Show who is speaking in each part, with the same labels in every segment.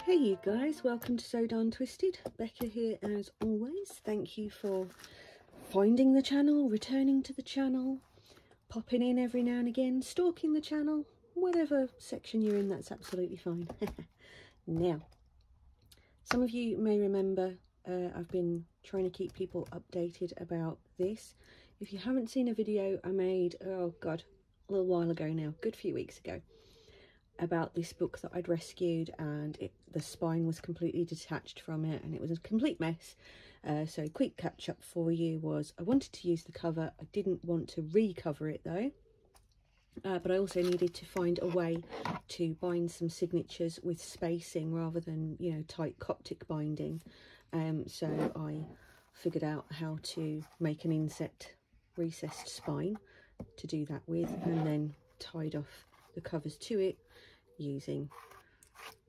Speaker 1: Hey you guys, welcome to So Darn Twisted. Becca here as always. Thank you for finding the channel, returning to the channel, popping in every now and again, stalking the channel, whatever section you're in, that's absolutely fine. Now, some of you may remember I've been trying to keep people updated about this. If you haven't seen a video I made, oh god, a little while ago now, good few weeks ago, about this book that I'd rescued, and the spine was completely detached from it and it was a complete mess. So quick catch up for you was I wanted to use the cover. I didn't want to recover it though, but I also needed to find a way to bind some signatures with spacing rather than, you know, tight Coptic binding. So I figured out how to make an inset recessed spine to do that with, and then tied off the covers to it using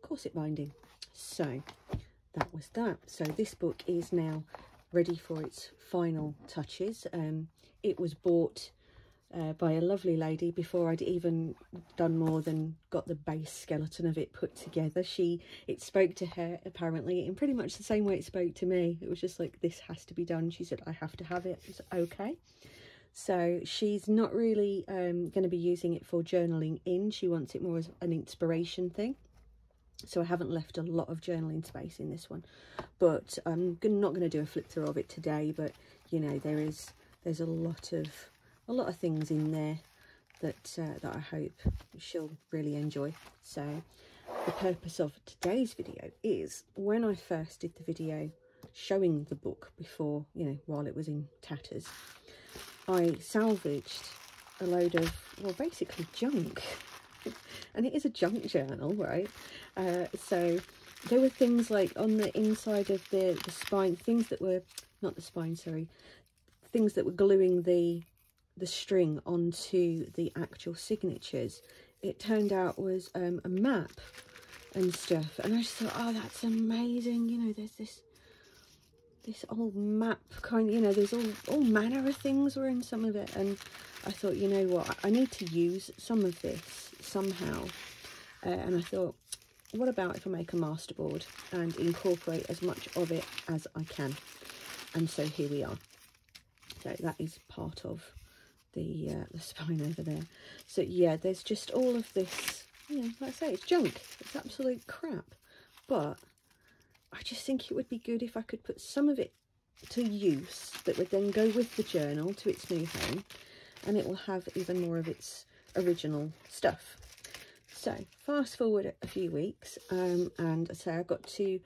Speaker 1: corset binding. So that was that. So this book is now ready for its final touches. It was bought by a lovely lady before I'd even done more than got the base skeleton of it put together. It spoke to her apparently in pretty much the same way it spoke to me. It was just like, this has to be done. She said, I have to have it. I was okay. So she's not really going to be using it for journaling in. She wants it more as an inspiration thing. So I haven't left a lot of journaling space in this one. But I'm not going to do a flip through of it today. But, you know, there's a lot of things in there that I hope she'll really enjoy. So the purpose of today's video is, when I first did the video showing the book before, you know, while it was in tatters, I salvaged a load of, well, basically junk. And it is a junk journal, right? So there were things like on the inside of the spine, things that were, not the spine, sorry, things that were gluing the string onto the actual signatures. It turned out was a map and stuff. And I just thought, oh, that's amazing. You know, there's this old map kind of, you know, there's all manner of things were in some of it, and I thought, you know what, I need to use some of this somehow, and I thought, what about if I make a masterboard and incorporate as much of it as I can? And so here we are. So that is part of the spine over there. So yeah, there's just all of this, you know, like I say, it's junk, it's absolute crap, but I just think it would be good if I could put some of it to use that would then go with the journal to its new home, and it will have even more of its original stuff. So fast forward a few weeks, and I say I got to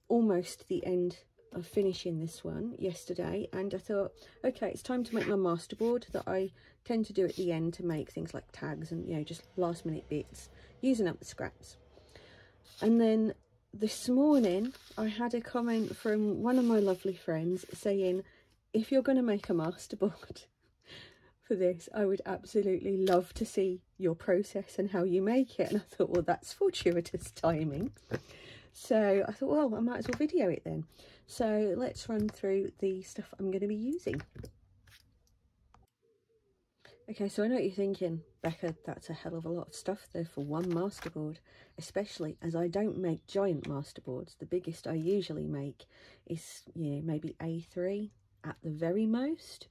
Speaker 1: almost the end of finishing this one yesterday, and I thought, okay, it's time to make my masterboard that I tend to do at the end to make things like tags and, you know, just last minute bits, using up the scraps. And then this morning I had a comment from one of my lovely friends saying, if you're going to make a masterboard for this, I would absolutely love to see your process and how you make it. And I thought, well, that's fortuitous timing. So I thought, well, I might as well video it then. So let's run through the stuff I'm going to be using. Okay, so I know what you're thinking, Becca, that's a hell of a lot of stuff there for one masterboard, especially as I don't make giant masterboards. The biggest I usually make is, yeah, maybe A3 at the very most.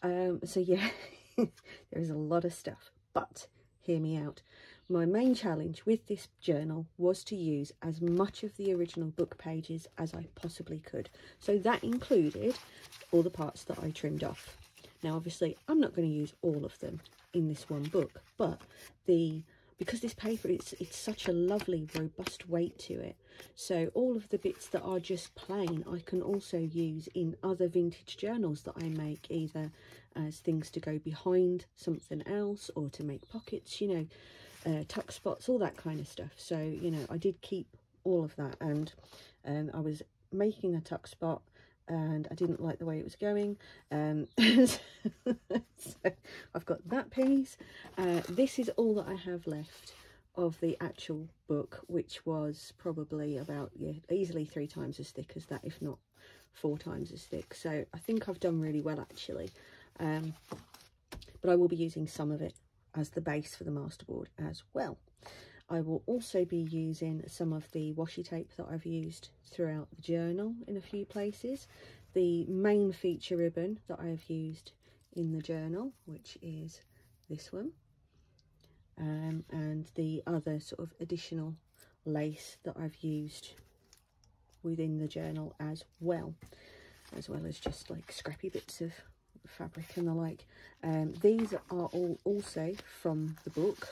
Speaker 1: So yeah, there is a lot of stuff, but hear me out. My main challenge with this journal was to use as much of the original book pages as I possibly could. So that included all the parts that I trimmed off. Now, obviously, I'm not going to use all of them in this one book, but because this paper, it's such a lovely, robust weight to it. So all of the bits that are just plain, I can also use in other vintage journals that I make, either as things to go behind something else or to make pockets, you know, tuck spots, all that kind of stuff. So, you know, I did keep all of that, and I was making a tuck spot, and I didn't like the way it was going, so I've got that piece. This is all that I have left of the actual book, which was probably about, yeah, easily 3 times as thick as that, if not 4 times as thick. So I think I've done really well, actually, but I will be using some of it as the base for the masterboard as well. I will also be using some of the washi tape that I've used throughout the journal in a few places. The main feature ribbon that I've used in the journal, which is this one, and the other sort of additional lace that I've used within the journal as well as just like scrappy bits of fabric and the like. These are all also from the book.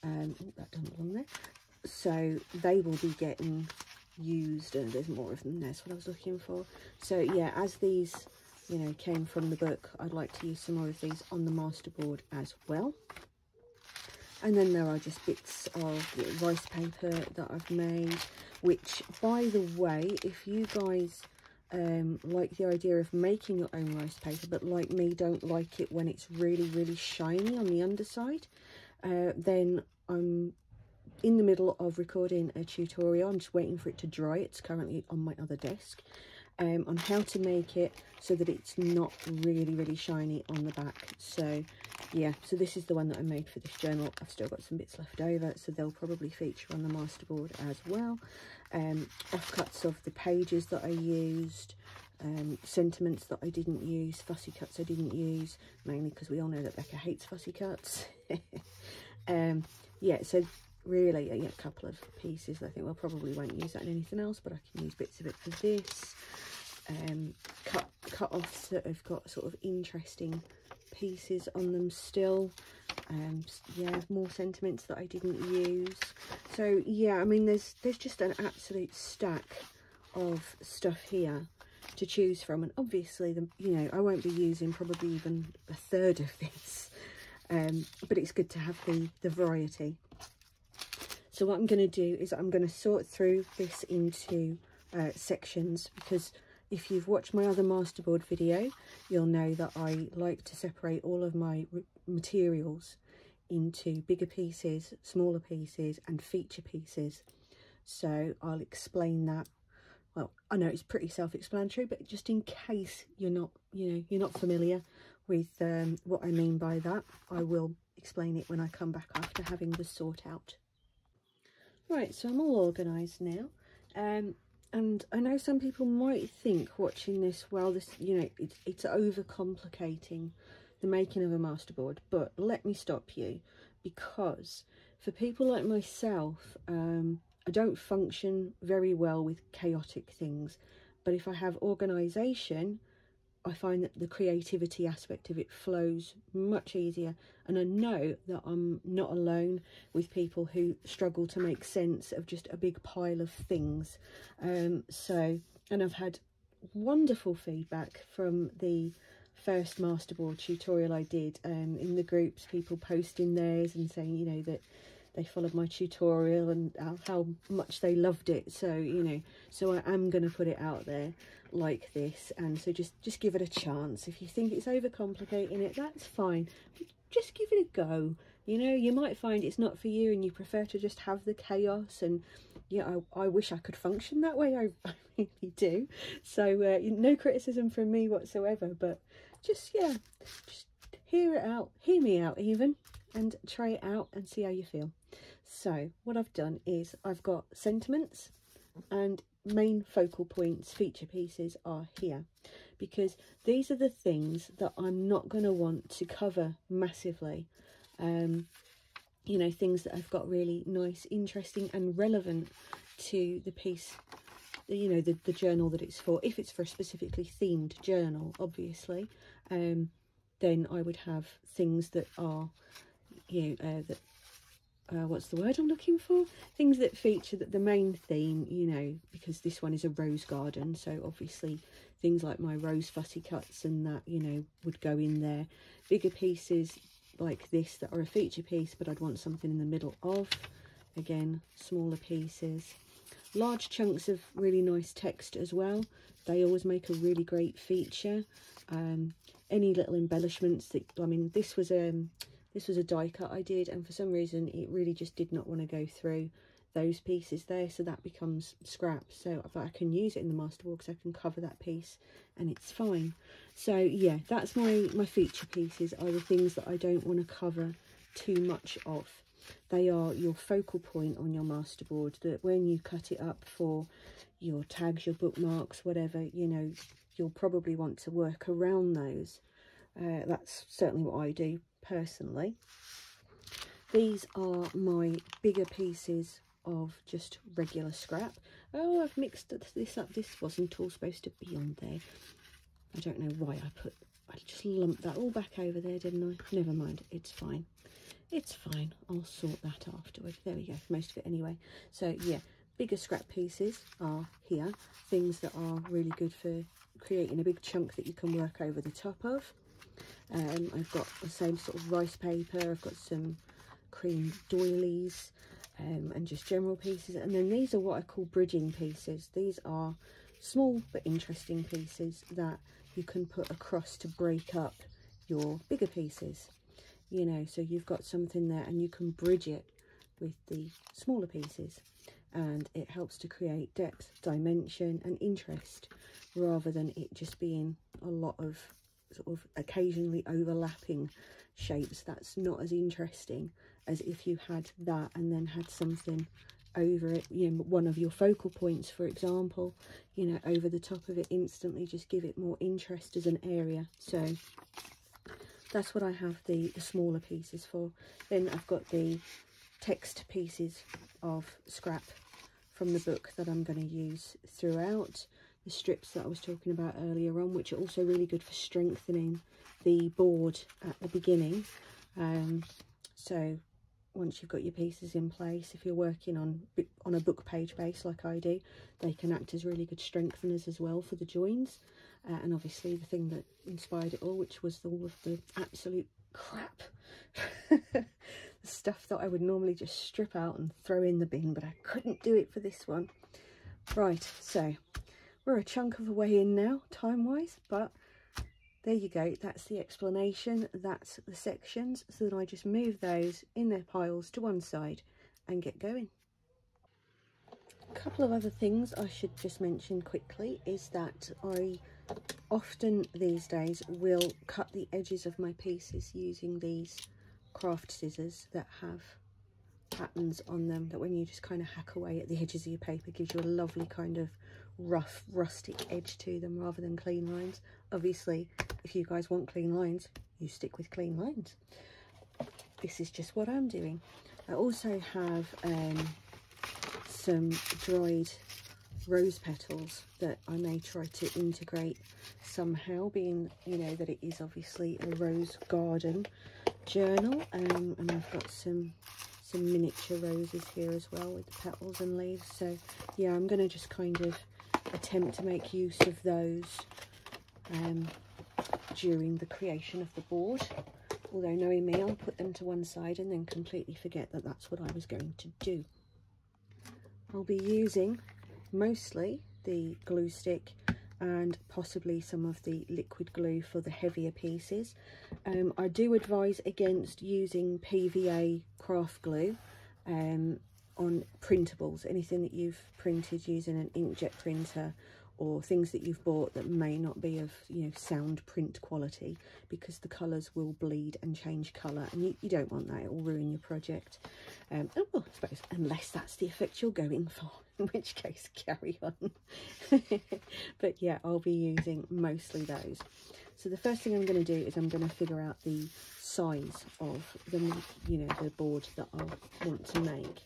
Speaker 1: Oh, that doesn't belong there. So they will be getting used, and there's more of them. That's what I was looking for. So yeah, as these, you know, came from the book, I'd like to use some more of these on the masterboard as well. And then there are just bits of rice paper that I've made, which, by the way, if you guys like the idea of making your own rice paper, but like me don't like it when it's really shiny on the underside, then I'm in the middle of recording a tutorial. I'm just waiting for it to dry. It's currently on my other desk, on how to make it so that it's not really shiny on the back. So yeah, so this is the one that I made for this journal. I've still got some bits left over, so they'll probably feature on the masterboard as well. Offcuts of the pages that I used, sentiments that I didn't use, fussy cuts I didn't use, mainly because we all know that Becca hates fussy cuts. Yeah, so really, yeah, a couple of pieces. I think we'll probably won't use that in anything else, but I can use bits of it for this. Cut-offs that have got sort of interesting pieces on them still. Yeah, more sentiments that I didn't use. So yeah, I mean, there's just an absolute stack of stuff here to choose from, and obviously you know, I won't be using probably even a third of this, but it's good to have the variety. So what I'm going to do is I'm going to sort through this into sections, because if you've watched my other masterboard video, you'll know that I like to separate all of my materials into bigger pieces, smaller pieces and feature pieces. So I'll explain that. Well, I know it's pretty self-explanatory, but just in case you're not, you know, you're not familiar with what I mean by that, I will explain it when I come back after having the sort out. Right, so I'm all organised now. And I know some people might think watching this, well, this, you know, it's overcomplicating the making of a masterboard, but let me stop you, because for people like myself, I don't function very well with chaotic things, but if I have organisation, I find that the creativity aspect of it flows much easier, and I know that I'm not alone with people who struggle to make sense of just a big pile of things. And I've had wonderful feedback from the first masterboard tutorial I did, in the groups, people posting theirs and saying, you know, that they followed my tutorial and how much they loved it. So, you know, so I am going to put it out there like this, and so just give it a chance. If you think it's overcomplicating it, that's fine, just give it a go. You know, you might find it's not for you and you prefer to just have the chaos, and yeah, I wish I could function that way. I really do. So no criticism from me whatsoever, but just, yeah, just hear me out even, and try it out and see how you feel. So what I've done is I've got sentiments and main focal points, feature pieces are here, because these are the things that I'm not going to want to cover massively. You know, things that have got really nice, interesting and relevant to the piece, you know, the journal that it's for. If it's for a specifically themed journal, obviously, then I would have things that are, you know, what's the word I'm looking for? Things that feature the main theme, you know, because this one is a rose garden, so obviously things like my rose fussy cuts and that, you know, would go in there. Bigger pieces like this that are a feature piece, but I'd want something in the middle of. Again, smaller pieces. Large chunks of really nice text as well. They always make a really great feature. Any little embellishments that, I mean, this was a die cut I did, and for some reason it really just did not want to go through those pieces there, so that becomes scrap. So I can use it in the masterboard because I can cover that piece and it's fine. So yeah, that's my feature pieces, are the things that I don't want to cover too much of. they are your focal point on your masterboard, that when you cut it up for your tags, your bookmarks, whatever, you know, you'll probably want to work around those. That's certainly what I do personally. These are my bigger pieces of just regular scrap. Oh, I've mixed this up. This wasn't all supposed to be on there. I don't know why I just lumped that all back over there, didn't I? Never mind, it's fine. It's fine. I'll sort that afterward. There we go, most of it anyway. So yeah, bigger scrap pieces are here. Things that are really good for creating a big chunk that you can work over the top of. I've got the same sort of rice paper. I've got some cream doilies and just general pieces. And then these are what I call bridging pieces. These are small but interesting pieces that you can put across to break up your bigger pieces. You know, so you've got something there and you can bridge it with the smaller pieces, and it helps to create depth, dimension and interest, rather than it just being a lot of sort of occasionally overlapping shapes. That's not as interesting as if you had that and then had something over it, you know, one of your focal points, for example, you know, over the top of it. Instantly just give it more interest as an area. So that's what I have the smaller pieces for. Then I've got the text pieces of scrap from the book that I'm going to use throughout. The strips that I was talking about earlier on, which are also really good for strengthening the board at the beginning. So once you've got your pieces in place, if you're working on a book page base like I do, they can act as really good strengtheners as well for the joins. And obviously the thing that inspired it all, which was all of the absolute crap, the stuff that I would normally just strip out and throw in the bin, but I couldn't do it for this one. Right, so we're a chunk of a way in now, time-wise, but there you go. That's the explanation. That's the sections. So then I just move those in their piles to one side and get going. A couple of other things I should just mention quickly is that I often these days will cut the edges of my pieces using these craft scissors that have patterns on them, that when you just kind of hack away at the edges of your paper gives you a lovely kind of rough rustic edge to them rather than clean lines. Obviously if you guys want clean lines, you stick with clean lines. This is just what I'm doing. I also have some dried rose petals that I may try to integrate somehow, being, you know, that it is obviously a rose garden journal. And I've got some miniature roses here as well with the petals and leaves. So yeah, I'm going to just kind of attempt to make use of those during the creation of the board. Although knowing me, I'll put them to one side and then completely forget that that's what I was going to do. I'll be using mostly the glue stick and possibly some of the liquid glue for the heavier pieces. I do advise against using PVA craft glue on printables, anything that you've printed using an inkjet printer, or things that you've bought that may not be of, you know, sound print quality, because the colours will bleed and change colour, and you don't want that. It will ruin your project. Well, I suppose unless that's the effect you're going for, in which case carry on. But yeah, I'll be using mostly those. So the first thing I'm going to do is I'm going to figure out the size of the, you know, the board that I want to make.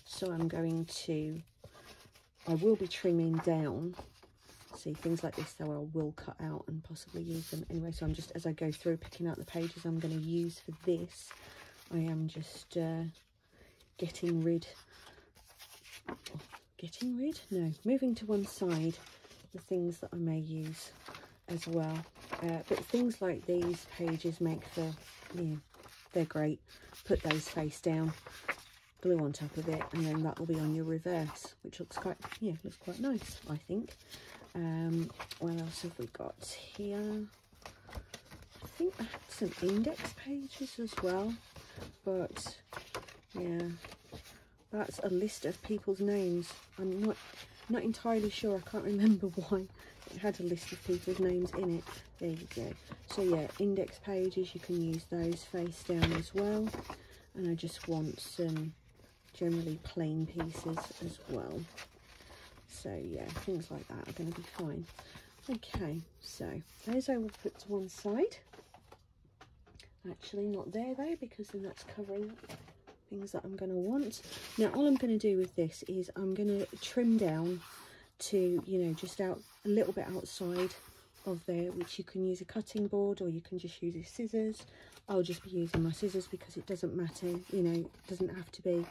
Speaker 1: So I'm going to, I will be trimming down, see, things like this though I will cut out and possibly use them anyway. So I'm just, as I go through picking out the pages I'm going to use for this, I am just moving to one side the things that I may use as well. But things like these pages make for, you know, they're great. Put those face down, glue on top of it, and then that will be on your reverse, which looks quite, yeah, looks quite nice, I think. What else have we got here? I think I had some index pages as well, but yeah, that's a list of people's names. I'm not entirely sure. I can't remember why it had a list of people's names in it. There you go. So yeah, index pages, you can use those face down as well. and I just want some generally plain pieces as well. So yeah, things like that are going to be fine. Okay, so those I will put to one side. Actually not there though, because then that's covering up things that I'm going to want. Now all I'm going to do with this is I'm going to trim down to, you know, just out a little bit outside of there, which you can use a cutting board or you can just use your scissors. I'll just be using my scissors because it doesn't matter, you know, it doesn't have to be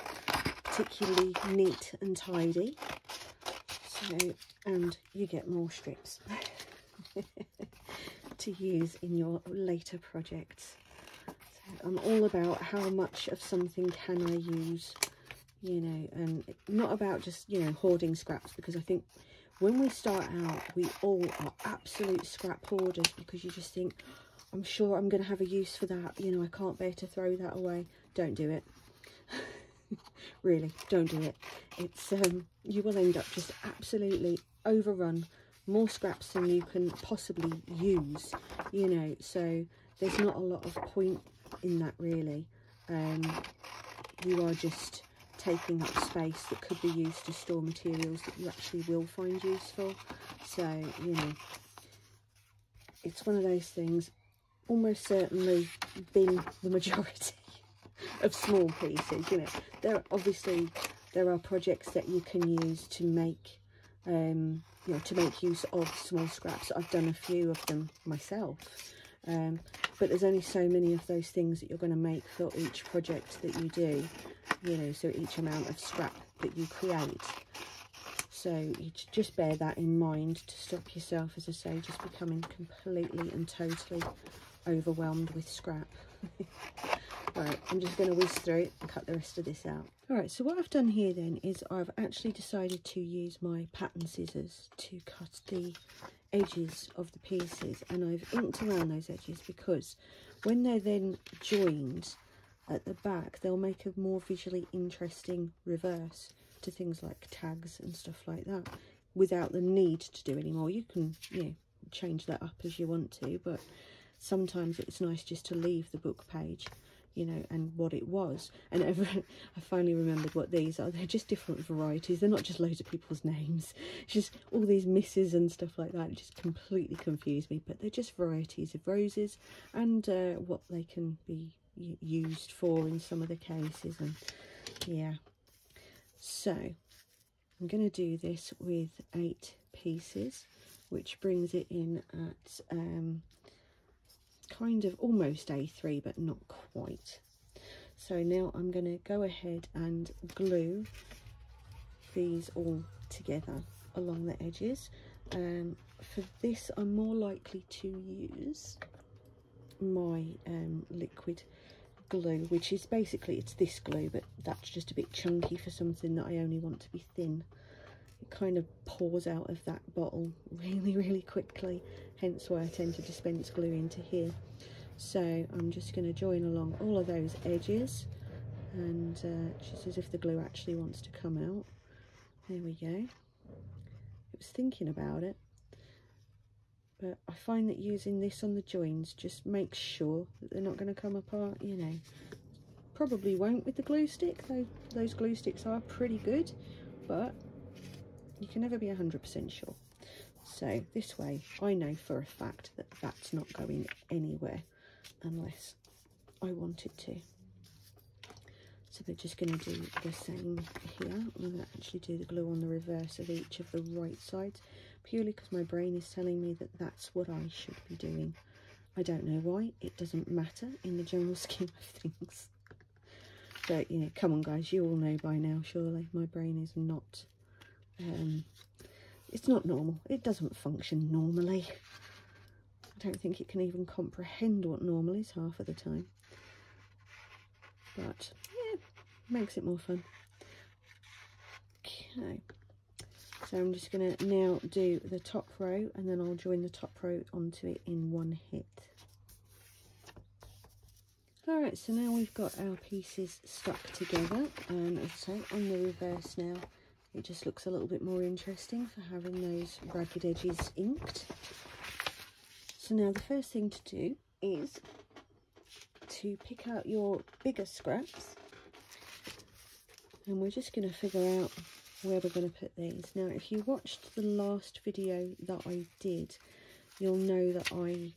Speaker 1: particularly neat and tidy. So, and you get more strips to use in your later projects. So I'm all about how much of something can I use, you know, and not about just, you know, hoarding scraps, because I think when we start out, we all are absolute scrap hoarders, because you just think, I'm sure I'm going to have a use for that, you know, I can't bear to throw that away. Don't do it. Really, don't do it. It's you will end up just absolutely overrun, more scraps than you can possibly use, you know, so there's not a lot of point in that really. You are just taking up space that could be used to store materials that you actually will find useful. So, you know, it's one of those things. Almost certainly bin the majority of small pieces. You know, there are projects that you can use to make you know, to make use of small scraps. I've done a few of them myself, but there's only so many of those things that you're going to make for each project that you do, you know, so each amount of scrap that you create. So you just bear that in mind to stop yourself, as I say, just becoming completely and totally overwhelmed with scrap. Right, I'm just going to whiz through it and cut the rest of this out. Alright, so what I've done here then is I've actually decided to use my pattern scissors to cut the edges of the pieces, and I've inked around those edges because when they're then joined at the back, they'll make a more visually interesting reverse to things like tags and stuff like that, without the need to do any more. You can, you know, change that up as you want to, but sometimes it's nice just to leave the book page, you know, and what it was. And I finally remembered what these are. They're just different varieties. They're not just loads of people's names. It's just all these misses and stuff like that. It just completely confused me. But they're just varieties of roses and what they can be used for in some of the cases. And yeah, so I'm going to do this with 8 pieces, which brings it in at kind of almost A3, but not quite. So now I'm going to go ahead and glue these all together along the edges. For this, I'm more likely to use my liquid glue, which is basically, it's this glue, but that's just a bit chunky for something that I only want to be thin. It kind of pours out of that bottle really quickly, hence why I tend to dispense glue into here. So I'm just going to join along all of those edges, and just as if the glue actually wants to come out. There we go. I was thinking about it, but I find that using this on the joins just makes sure that they're not going to come apart, you know. Probably won't with the glue stick, though those glue sticks are pretty good, but you can never be 100% sure. So this way I know for a fact that that's not going anywhere unless I want it to. So they're just going to do the same here. I'm going to actually do the glue on the reverse of each of the right sides, purely because my brain is telling me that that's what I should be doing. I don't know why. It doesn't matter in the general scheme of things. But, you know, come on guys, you all know by now, surely. My brain is not, it's not normal. It doesn't function normally. I don't think it can even comprehend what normal is half of the time. But, yeah, makes it more fun. Okay. So I'm just going to now do the top row, and then I'll join the top row onto it in one hit. Alright, so now we've got our pieces stuck together, and as I say, on the reverse now, it just looks a little bit more interesting for having those ragged edges inked. So now the first thing to do is to pick out your bigger scraps And we're just going to figure out where we're going to put these. Now, if you watched the last video that I did, you'll know that I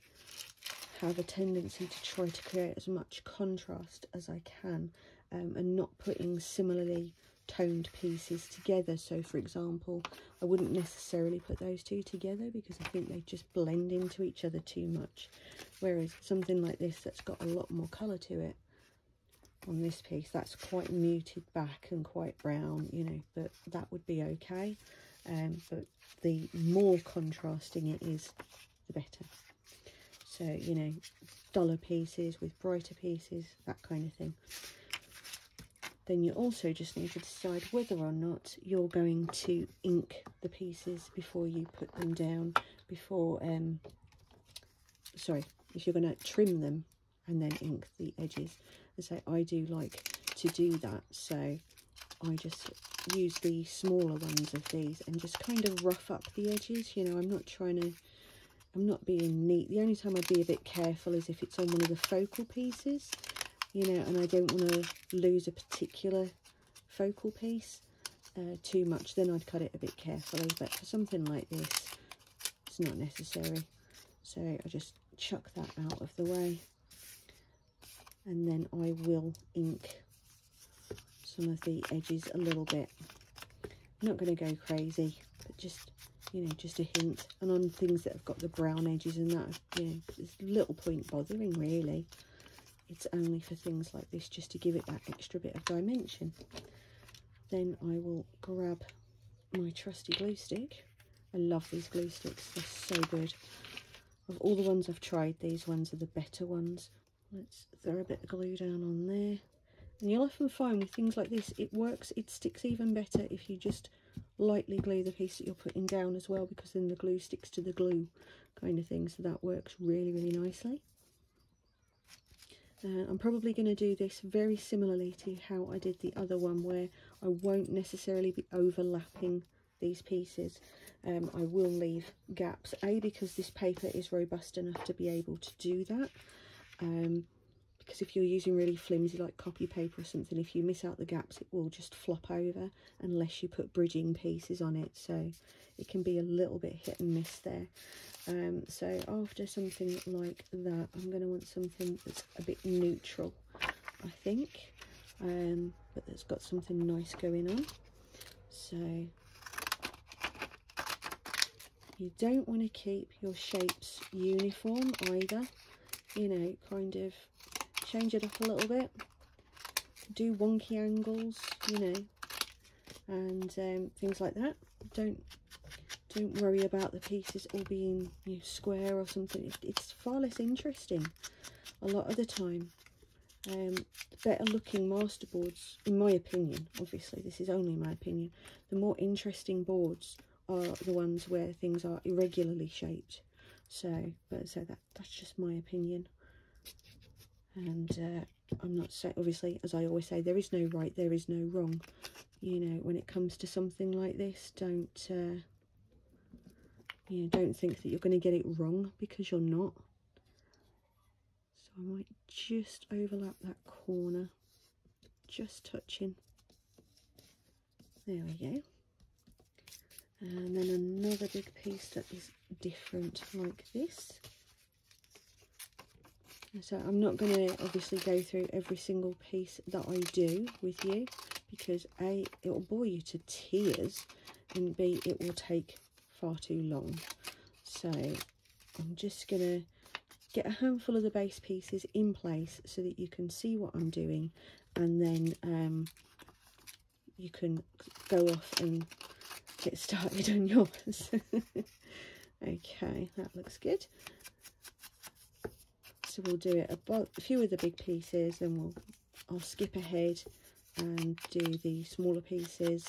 Speaker 1: have a tendency to try to create as much contrast as I can, and not putting similarly toned pieces together. So for example, I wouldn't necessarily put those two together because I think they just blend into each other too much, whereas something like this that's got a lot more colour to it on this piece, that's quite muted back and quite brown, you know, but that would be okay. But the more contrasting it is, the better. So, you know, duller pieces with brighter pieces, that kind of thing. Then you also just need to decide whether or not you're going to ink the pieces before you put them down, before, sorry, if you're going to trim them and then ink the edges. As I say, I do like to do that, so I just use the smaller ones of these and just kind of rough up the edges. You know, I'm not being neat. The only time I'd be a bit careful is if it's on one of the focal pieces, you know, and I don't want to lose a particular focal piece too much, then I'd cut it a bit carefully. But for something like this, it's not necessary. So I just chuck that out of the way, and then I will ink some of the edges a little bit. I'm not going to go crazy, but just, you know, just a hint. And on things that have got the brown edges and that, you know, there's little point bothering really. It's only for things like this, just to give it that extra bit of dimension. Then I will grab my trusty glue stick. I love these glue sticks, they're so good. Of all the ones I've tried, these ones are the better ones. Let's throw a bit of glue down on there. And you'll often find with things like this, it works, it sticks even better if you just lightly glue the piece that you're putting down as well, because then the glue sticks to the glue kind of thing. So that works really, really nicely. I'm probably going to do this very similarly to how I did the other one, where I won't necessarily be overlapping these pieces. I will leave gaps, because this paper is robust enough to be able to do that. Because if you're using really flimsy like copy paper or something, if you miss out the gaps, it will just flop over unless you put bridging pieces on it. So it can be a little bit hit and miss there. So after something like that, I'm going to want something that's a bit neutral, I think, but that's got something nice going on. So you don't want to keep your shapes uniform either, you know, kind of change it up a little bit, do wonky angles, you know, and things like that. Don't worry about the pieces all being, you know, square or something. It's far less interesting a lot of the time. Better looking masterboards, in my opinion, obviously this is only my opinion, the more interesting boards are the ones where things are irregularly shaped. So, but so that's just my opinion. And I'm not saying, obviously, as I always say, there is no right, there is no wrong. You know, when it comes to something like this, don't you know, don't think that you're going to get it wrong, because you're not. So I might just overlap that corner, just touching. There we go. And then another big piece that is different, like this. So I'm not going to obviously go through every single piece that I do with you, because A, it will bore you to tears, and B, it will take far too long. So I'm just going to get a handful of the base pieces in place so that you can see what I'm doing, and then you can go off and get started on yours. Okay, that looks good. So we'll do it about a few of the big pieces, then I'll skip ahead and do the smaller pieces,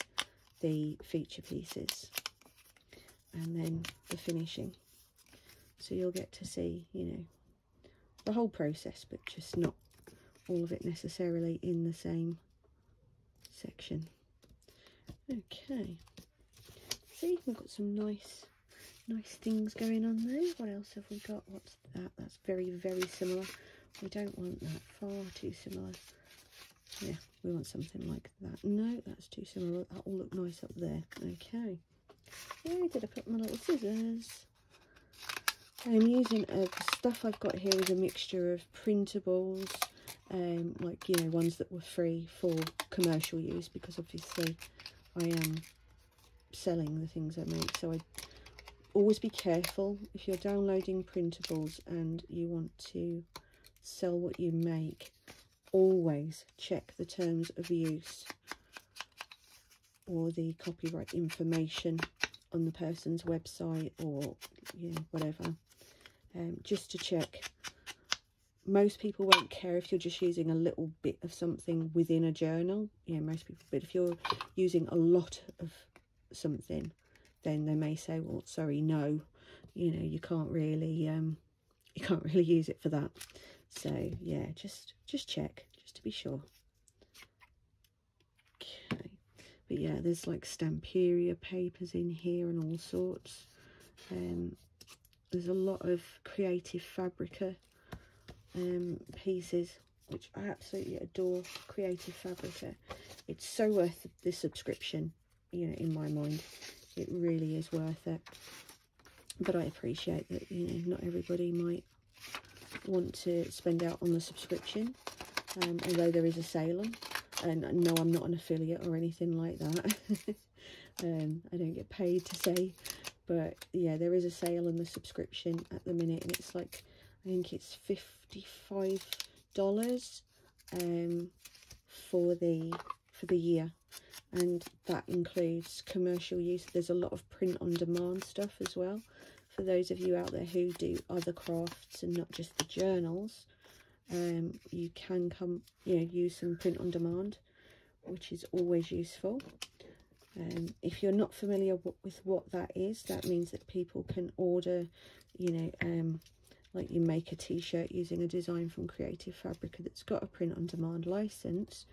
Speaker 1: the feature pieces, and then the finishing. So you'll get to see, you know, the whole process, but just not all of it necessarily in the same section. Okay, see, we've got some nice things going on there. What else have we got? What's that? That's very, very similar. We don't want that, far too similar. Yeah, We want something like that. No, that's too similar. That will look nice up there. Okay. Where did I put my little scissors? I'm using stuff I've got here is a mixture of printables, like, you know, ones that were free for commercial use, because obviously I am selling the things I make. So I always be careful if you're downloading printables and you want to sell what you make. Always check the terms of use or the copyright information on the person's website, or, you know, whatever, just to check. Most people won't care if you're just using a little bit of something within a journal, yeah, most people, but if you're using a lot of something, then they may say, well, sorry, no, you know, you can't really use it for that. So yeah, just check, just to be sure. Okay, but yeah, there's like Stamperia papers in here and all sorts. There's a lot of Creative Fabrica pieces, which I absolutely adore. Creative Fabrica, it's so worth the subscription, you know, in my mind. It really is worth it. But I appreciate that, you know, not everybody might want to spend out on the subscription, although there is a sale on. And no, I'm not an affiliate or anything like that. I don't get paid to say, but yeah, there is a sale on the subscription at the minute, and it's like, I think it's $55 for the year, and that includes commercial use. There's a lot of print on demand stuff as well, for those of you out there who do other crafts and not just the journals. You can use some print on demand, which is always useful. If you're not familiar with what that is, that means that people can order, you know, like you make a t-shirt using a design from Creative Fabrica that's got a print on demand license.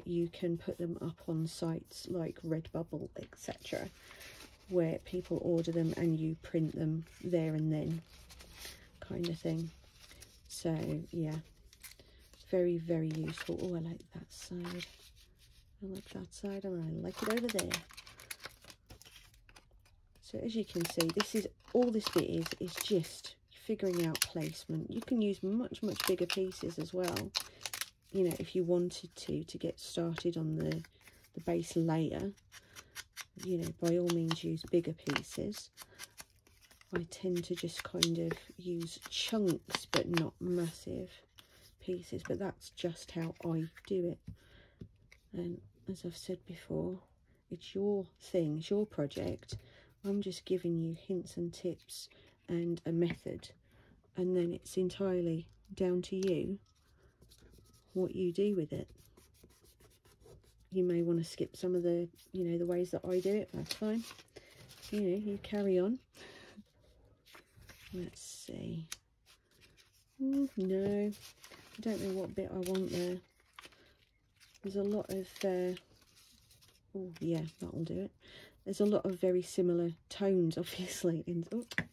Speaker 1: You can put them up on sites like Redbubble, etc., where people order them and you print them there and then, kind of thing. So yeah, very, very useful. Oh, I like that side. I like that side, and I like it over there. So as you can see, this is all this bit is just figuring out placement. You can use much bigger pieces as well, you know, if you wanted to get started on the base layer. You know, by all means use bigger pieces. I tend to just kind of use chunks but not massive pieces, but that's just how I do it. And as I've said before, it's your thing, it's your project. I'm just giving you hints and tips and a method, and then it's entirely down to you what you do with it. You may want to skip some of the, you know, the ways that I do it. That's fine. You know, you carry on. Let's see. No, I don't know what bit I want there. There's a lot of, oh yeah, that'll do it. There's a lot of very similar tones, obviously. In, oh, I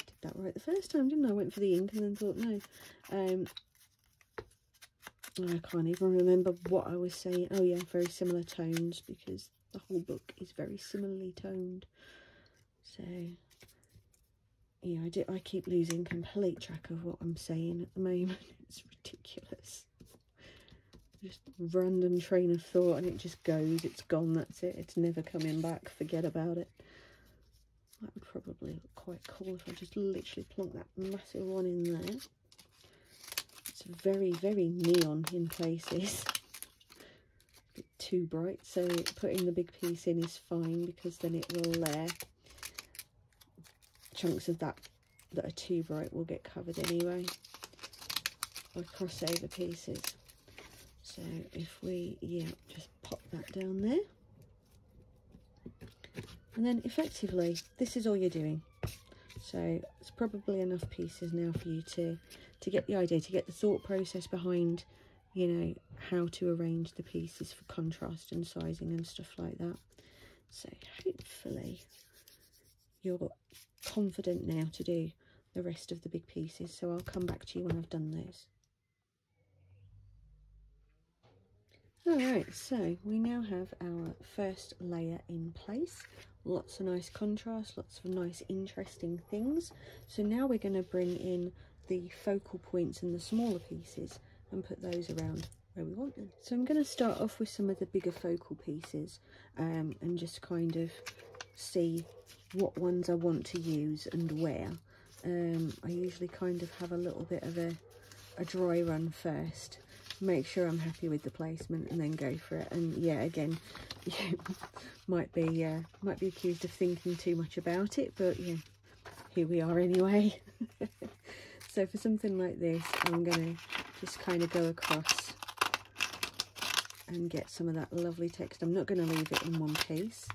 Speaker 1: did that right the first time, didn't I? I went for the ink and then thought, no. I can't even remember what I was saying. Oh yeah, very similar tones, because the whole book is very similarly toned. So yeah, I keep losing complete track of what I'm saying at the moment. It's ridiculous. Just random train of thought and it just goes, it's gone, that's it. It's never coming back, forget about it. That would probably look quite cool if I just literally plonk that massive one in there. It's very, very neon in places. A bit too bright, so putting the big piece in is fine, because then it will chunks of that are too bright will get covered anyway by crossover pieces. So if we, yeah, just pop that down there, and then effectively this is all you're doing. So it's probably enough pieces now for you to get the idea, to get the thought process behind, you know, how to arrange the pieces for contrast and sizing and stuff like that. So hopefully you're confident now to do the rest of the big pieces. So I'll come back to you when I've done those. Alright, so we now have our first layer in place. Lots of nice contrast, lots of nice interesting things. So now we're going to bring in the focal points and the smaller pieces and put those around where we want them. So I'm going to start off with some of the bigger focal pieces and just kind of see what ones I want to use and where. I usually kind of have a little bit of a dry run first, make sure I'm happy with the placement, and then go for it. And yeah, again, you might be accused of thinking too much about it, but yeah, here we are anyway. So for something like this, I'm gonna just kind of go across and get some of that lovely text. I'm not going to leave it in one piece.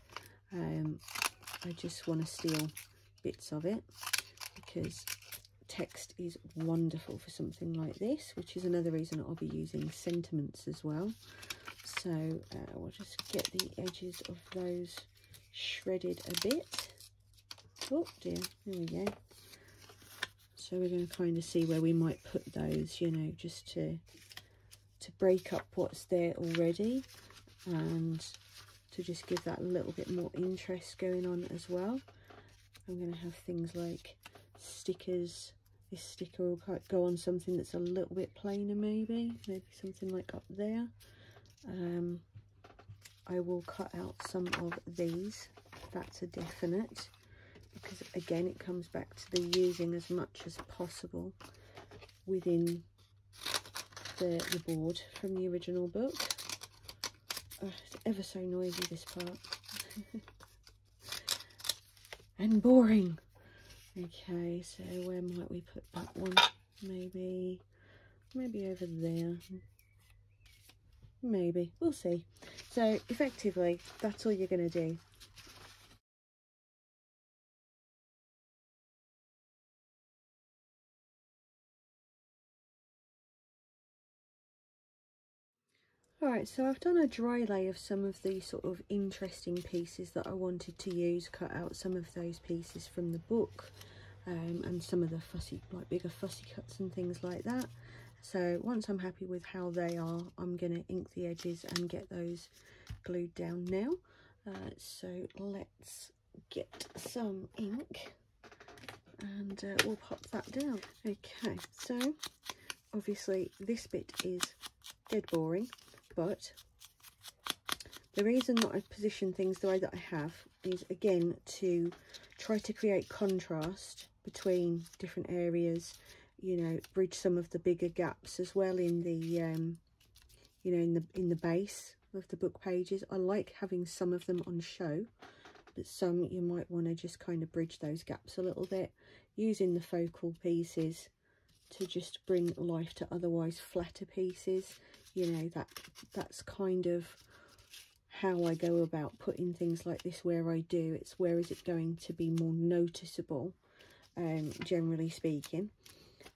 Speaker 1: I just want to steal bits of it, because text is wonderful for something like this, which is another reason I'll be using sentiments as well. So we'll just get the edges of those shredded a bit. Oh dear, there we go. So we're going to kind of see where we might put those, you know, just to break up what's there already, and to just give that a little bit more interest going on as well. I'm going to have things like stickers. This sticker will go on something that's a little bit plainer, maybe something like up there. I will cut out some of these, that's a definite, because again it comes back to the using as much as possible within the board from the original book. It's ever so noisy, this part. And boring. Okay, so where might we put that one? Maybe over there. Maybe, we'll see. So effectively, that's all you're going to do. Alright, so I've done a dry lay of some of the sort of interesting pieces that I wanted to use, cut out some of those pieces from the book, and some of the fussy, like bigger fussy cuts and things like that. So once I'm happy with how they are, I'm going to ink the edges and get those glued down now. So let's get some ink and we'll pop that down. Okay, so obviously this bit is dead boring, but the reason that I've positioned things the way that I have is again to try to create contrast between different areas, you know, bridge some of the bigger gaps as well in the you know, in the base of the book pages. I like having some of them on show, but some you might want to just kind of bridge those gaps a little bit, using the focal pieces to just bring life to otherwise flatter pieces. You know, that's kind of how I go about putting things like this where I do. It's where is it going to be more noticeable, generally speaking.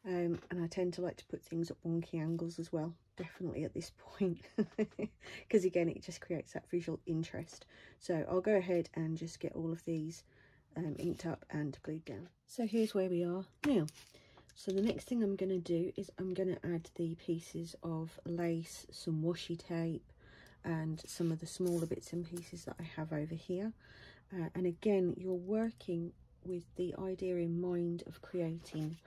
Speaker 1: And I tend to like to put things at wonky angles as well, definitely at this point, because again it just creates that visual interest. So I'll go ahead and just get all of these inked up and glued down. So here's where we are now. So the next thing I'm going to do is I'm going to add the pieces of lace, some washi tape, and some of the smaller bits and pieces that I have over here. And again, you're working with the idea in mind of creating,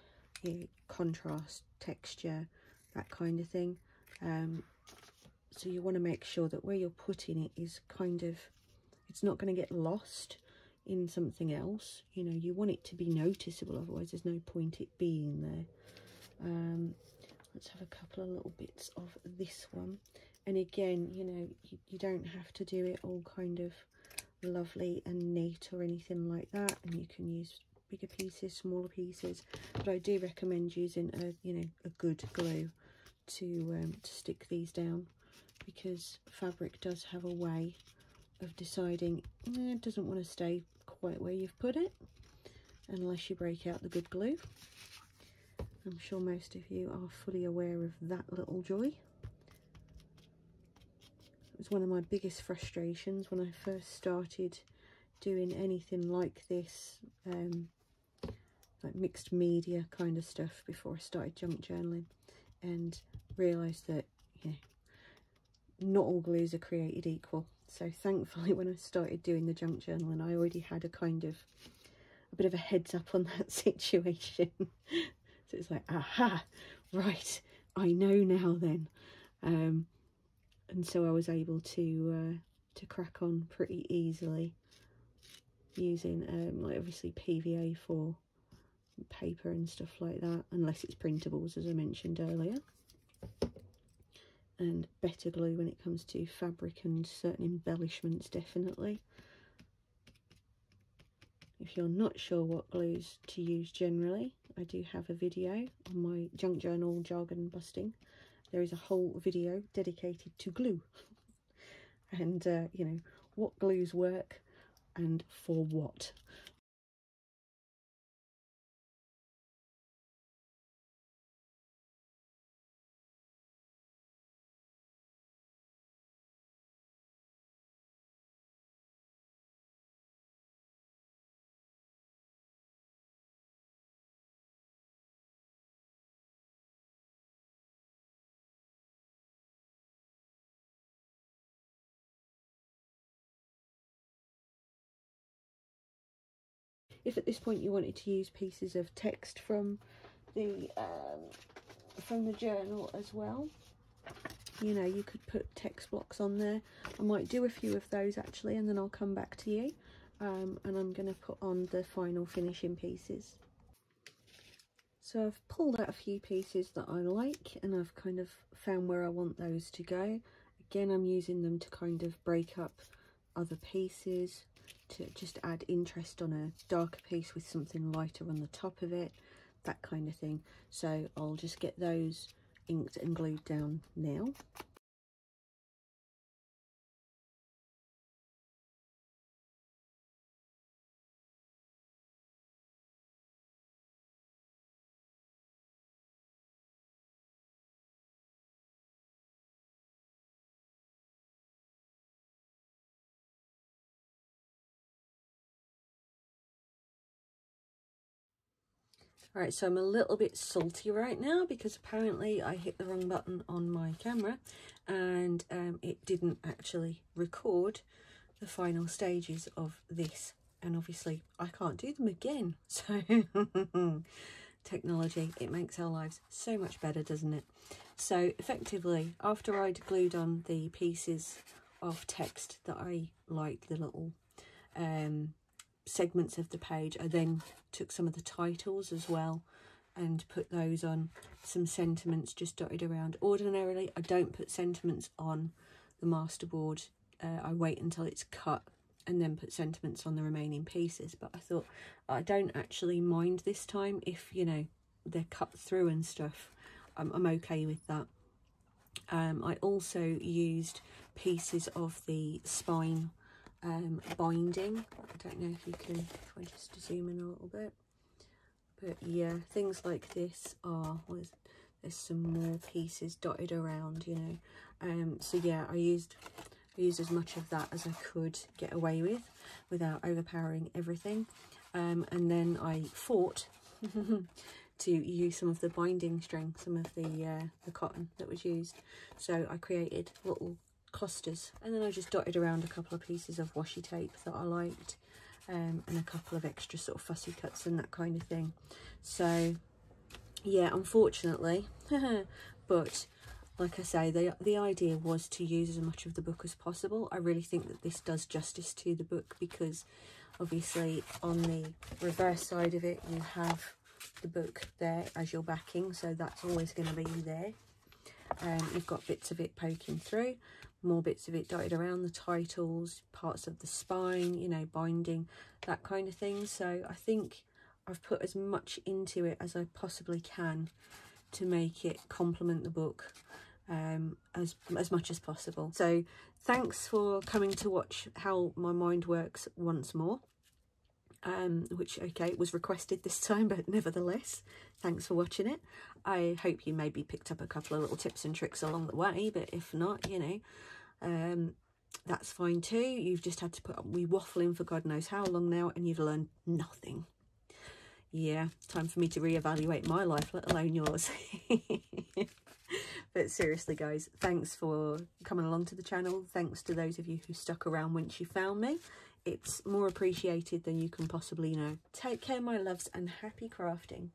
Speaker 1: you know, contrast, texture, that kind of thing. So you want to make sure that where you're putting it is kind of, it's not going to get lost in something else. You know, you want it to be noticeable, otherwise there's no point it being there. Let's have a couple of little bits of this one. And again, you know, you don't have to do it all kind of lovely and neat or anything like that, and you can use bigger pieces, smaller pieces, but I do recommend using a, you know, a good glue to stick these down, because fabric does have a way of deciding it doesn't want to stay quite where you've put it unless you break out the good glue. I'm sure most of you are fully aware of that little joy. It was one of my biggest frustrations when I first started doing anything like this, like mixed media kind of stuff, before I started junk journaling, and realised that, you know, not all glues are created equal. So thankfully when I started doing the junk journal, and I already had a bit of a heads up on that situation. So it's like, aha, right, I know now then. And so I was able to crack on pretty easily using like obviously PVA for paper and stuff like that, unless it's printables, as I mentioned earlier, and better glue when it comes to fabric and certain embellishments, definitely. If you're not sure what glues to use generally, I do have a video on my junk journal jargon busting. There is a whole video dedicated to glue and you know, what glues work and for what. If at this point you wanted to use pieces of text from the journal as well, you know, you could put text blocks on there. I might do a few of those actually, and then I'll come back to you, and I'm going to put on the final finishing pieces. So I've pulled out a few pieces that I like, and I've kind of found where I want those to go. Again, I'm using them to kind of break up other pieces, to just add interest on a darker piece with something lighter on the top of it, that kind of thing. So I'll just get those inked and glued down now. Alright, so I'm a little bit salty right now because apparently I hit the wrong button on my camera, and it didn't actually record the final stages of this, and obviously I can't do them again. So technology, it makes our lives so much better, doesn't it? So effectively, after I'd glued on the pieces of text that I liked, the little segments of the page, I then took some of the titles as well and put those on, some sentiments just dotted around. Ordinarily I don't put sentiments on the masterboard, I wait until it's cut and then put sentiments on the remaining pieces, but I thought I don't actually mind this time if, you know, they're cut through and stuff. I'm okay with that. I also used pieces of the spine binding. I don't know if you can, if I just zoom in a little bit, but yeah, things like this are, there's some more pieces dotted around, you know. So yeah, I used as much of that as I could get away with without overpowering everything, and then I fought to use some of the binding string, some of the cotton that was used. So I created little clusters, and then I just dotted around a couple of pieces of washi tape that I liked, and a couple of extra sort of fussy cuts and that kind of thing. So yeah, unfortunately, but like I say, the idea was to use as much of the book as possible. I really think that this does justice to the book, because obviously on the reverse side of it you have the book there as your backing, so that's always going to be there. You've got bits of it poking through, more bits of it dotted around the titles, parts of the spine, you know, binding, that kind of thing. So I think I've put as much into it as I possibly can to make it complement the book as much as possible. So thanks for coming to watch how my mind works once more, which, okay, was requested this time, but nevertheless, thanks for watching it. I hope you maybe picked up a couple of little tips and tricks along the way, but if not, you know, that's fine too. You've just had to put up with waffling for God knows how long now, and you've learned nothing. Yeah, time for me to reevaluate my life, let alone yours. But seriously, guys, thanks for coming along to the channel. Thanks to those of you who stuck around once you found me. It's more appreciated than you can possibly know. Take care, my loves, and happy crafting.